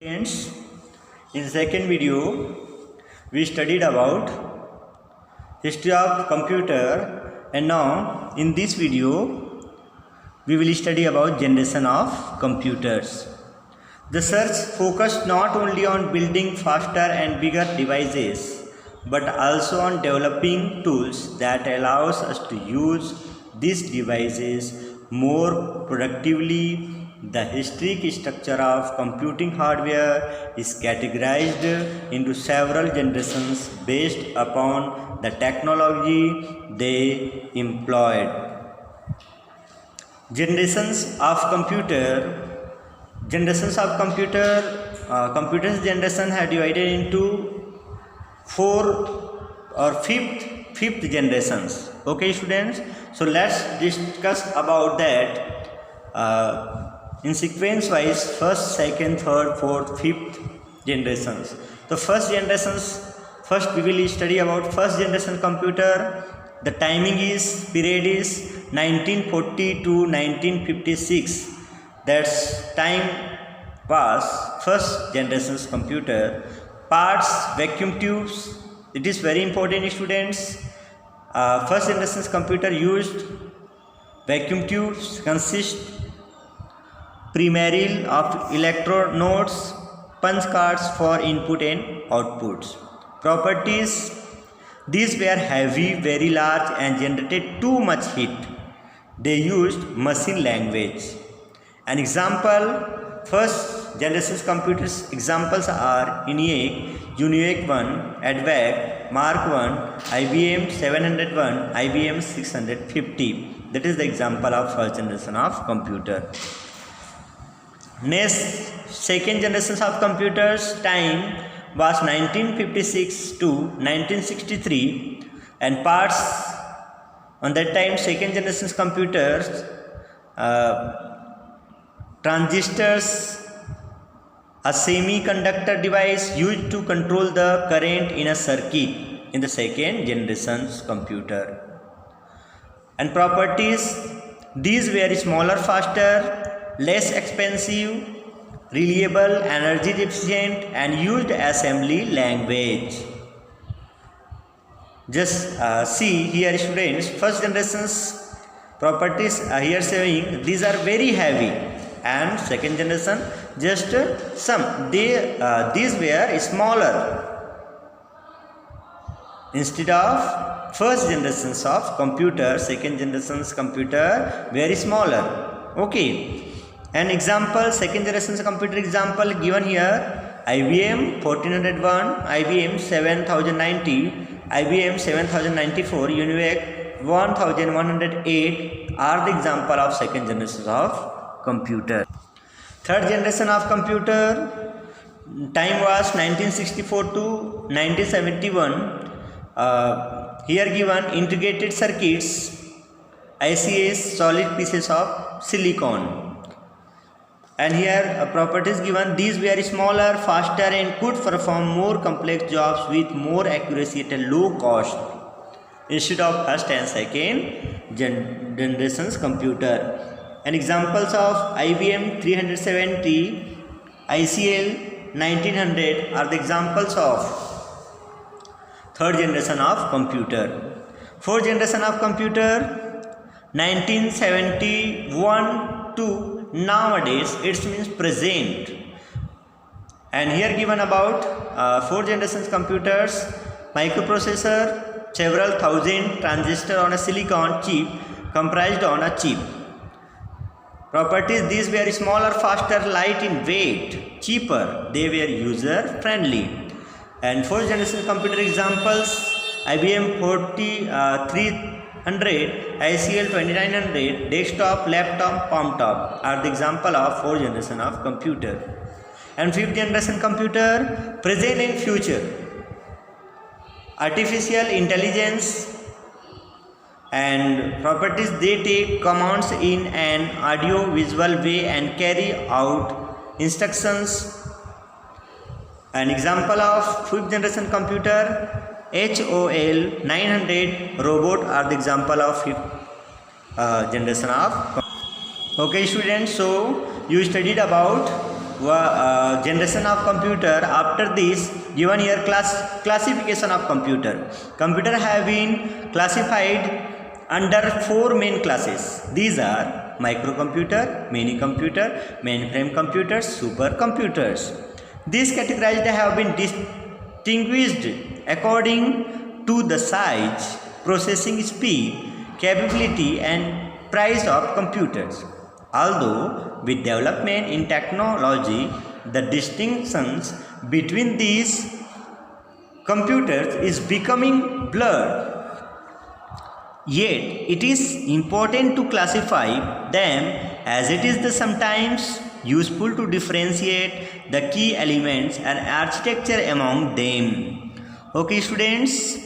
Friends, in the second video we studied about history of computer, and now in this video we will study about generation of computers. The search focused not only on building faster and bigger devices but also on developing tools that allows us to use these devices more productively. The historic structure of computing hardware is categorized into several generations based upon the technology they employed. Computers generation are divided into fifth generations. Okay, students. So let's discuss about that. In sequence wise, first, second, third, fourth, fifth generations. The first we will study about first generation computer. The period is 1940 to 1956. That's time was first generation's computer. Parts, vacuum tubes. It is very important, students. First generation's computer used vacuum tubes, consist primarily of electrode nodes, punch cards for input and outputs. Properties: these were heavy, very large and generated too much heat. They used machine language. An example, first generation computers examples are ENIAC, UNIAC 1, ADVAC, Mark 1, IBM 701, IBM 650. That is the example of first generation of computer. Next, second generation of computers time was 1956 to 1963, and parts on that time second generation computers, transistors, a semiconductor device used to control the current in a circuit in the second generation's computer. And properties: these were smaller, faster, less expensive, reliable, energy efficient and used assembly language. Just see here, students, first generation's properties here showing these are very heavy, and second generation just some. These were smaller instead of first generations of computer. Second generation's computer very smaller. Okay. An example, second generation computer example given here: IBM 1401, IBM 7090, IBM 7094, UNIVAC 1108 are the example of second generation of computer. Third generation of computer time was 1964 to 1971. Here given integrated circuits, ICs, solid pieces of silicon. And here properties given: these were smaller, faster and could perform more complex jobs with more accuracy at a low cost instead of first and second generation's computer. And examples of IBM 370, ICL 1900 are the examples of third generation of computer. Fourth generation of computer 1971 to nowadays, it means present. And here given about fourth generation computers: microprocessor, several thousand transistors on a silicon chip comprised on a chip. Properties: these were smaller, faster, light in weight, cheaper, they were user friendly. And fourth generation computer examples: IBM 4300, ICL 2900, desktop, laptop, palm top are the example of fourth generation of computer. And fifth generation computer, present and future: artificial intelligence. And properties: they take commands in an audio visual way and carry out instructions. An example of fifth generation computer: HOL 900 robot are the example of fifth generation of. Okay, students, so you studied about generation of computer. After this, given here classification of computer. Computer have been classified under 4 main classes. These are microcomputer, mini computer, mainframe computers, supercomputers. These categorized have been distinguished according to the size, processing speed, capability and price of computers. Although with development in technology, the distinctions between these computers is becoming blurred. Yet it is important to classify them, as it is sometimes useful to differentiate the key elements and architecture among them. Okay students,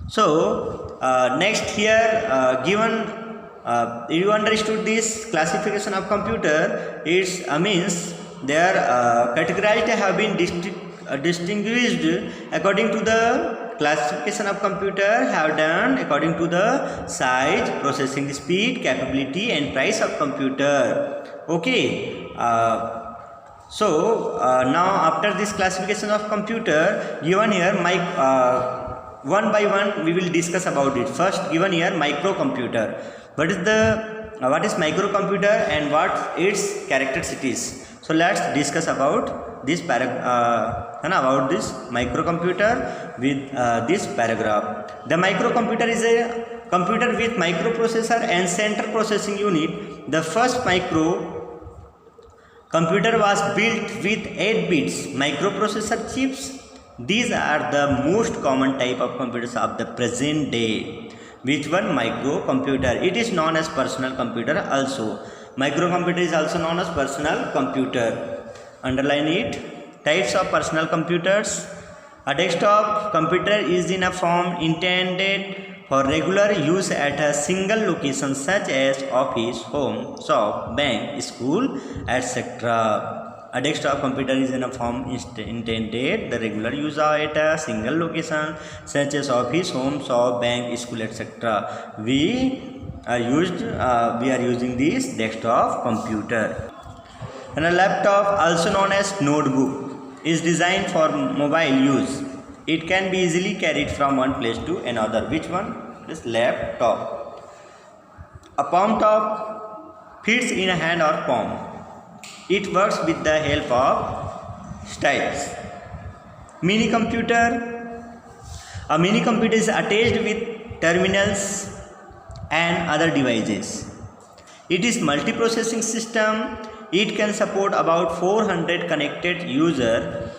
so next here given you understood this classification of computer, it's means they are categorized have been distinguished according to the classification of computer have done according to the size, processing speed, capability and price of computer. Okay, so now after this classification of computer given here, one by one we will discuss about it. First given here microcomputer. What is microcomputer and what its characteristics? So let's discuss about this about this microcomputer with this paragraph. The microcomputer is a computer with microprocessor and central processing unit. The first microcomputer was built with 8 bits microprocessor chips. These are the most common type of computers of the present day. Which one? Microcomputer. It is known as personal computer also. Microcomputer is also known as personal computer. Underline it. Types of personal computers. A desktop computer is in a form intended for regular use at a single location such as office, home, shop, bank, school, etc. A desktop computer is in a form intended the regular use at a single location such as office, home, shop, bank, school, etc. We are using this desktop computer. And a laptop, also known as notebook, is designed for mobile use. It can be easily carried from one place to another. Which one? This laptop. A palm top fits in a hand or palm. It works with the help of styles. Mini computer. A mini computer is attached with terminals and other devices. It is multiprocessing system. It can support about 400 connected users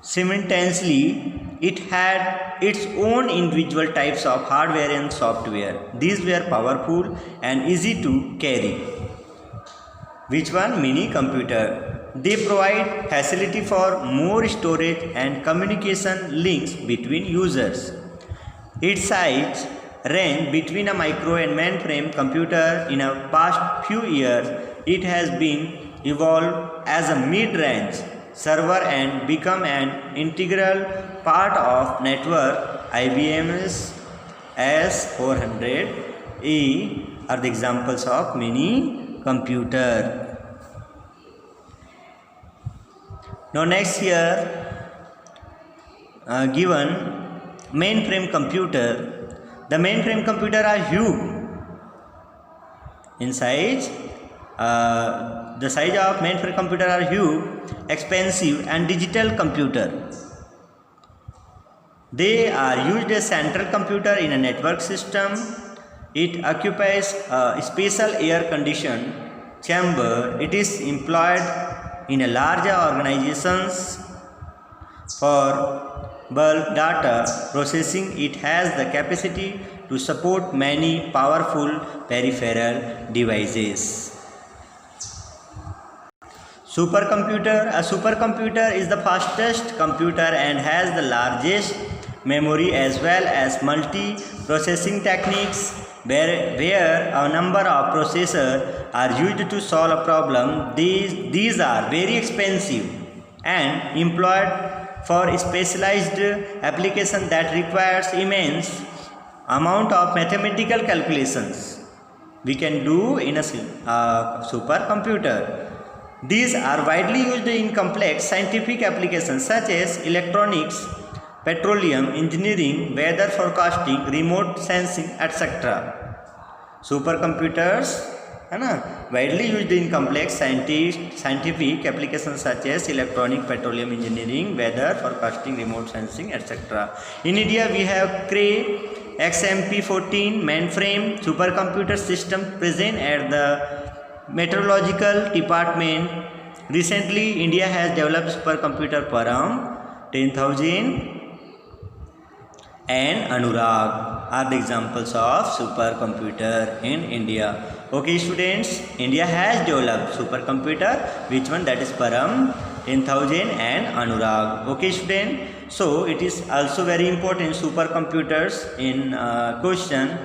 simultaneously. It had its own individual types of hardware and software. These were powerful and easy to carry. Which one? Mini computer. They provide facility for more storage and communication links between users. Its size range between a micro and mainframe computer. In the past few years, it has been evolved as a mid-range server and become an integral part of network. IBM's S400E are the examples of mini computer. Now next here given mainframe computer. The mainframe computer are huge in size. The size of mainframe computer are huge, expensive and digital computer. They are used as central computer in a network system. It occupies a special air conditioned chamber. It is employed in a larger organizations for bulk data processing. It has the capacity to support many powerful peripheral devices. Supercomputer. A supercomputer is the fastest computer and has the largest memory as well as multi-processing techniques where a number of processors are used to solve a problem. These are very expensive and employed for specialized application that requires immense amount of mathematical calculations we can do in a supercomputer. These are widely used in complex scientific applications such as electronics, petroleum, engineering, weather forecasting, remote sensing, etc. Supercomputers है ना widely used in complex scientific applications such as electronic, petroleum engineering, weather forecasting, remote sensing, etc. In India, we have Cray XMP14 mainframe supercomputer system present at the meteorological department. Recently, India has developed supercomputer Param 10,000 and Anurag are the examples of supercomputer in India. Okay students, India has developed supercomputer. Which one? That is Param, 10,000 and Anurag. Okay student, so it is also very important supercomputers in question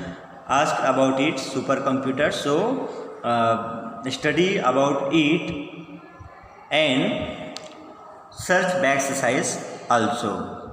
asked about it supercomputer. So study about it and search back exercise also.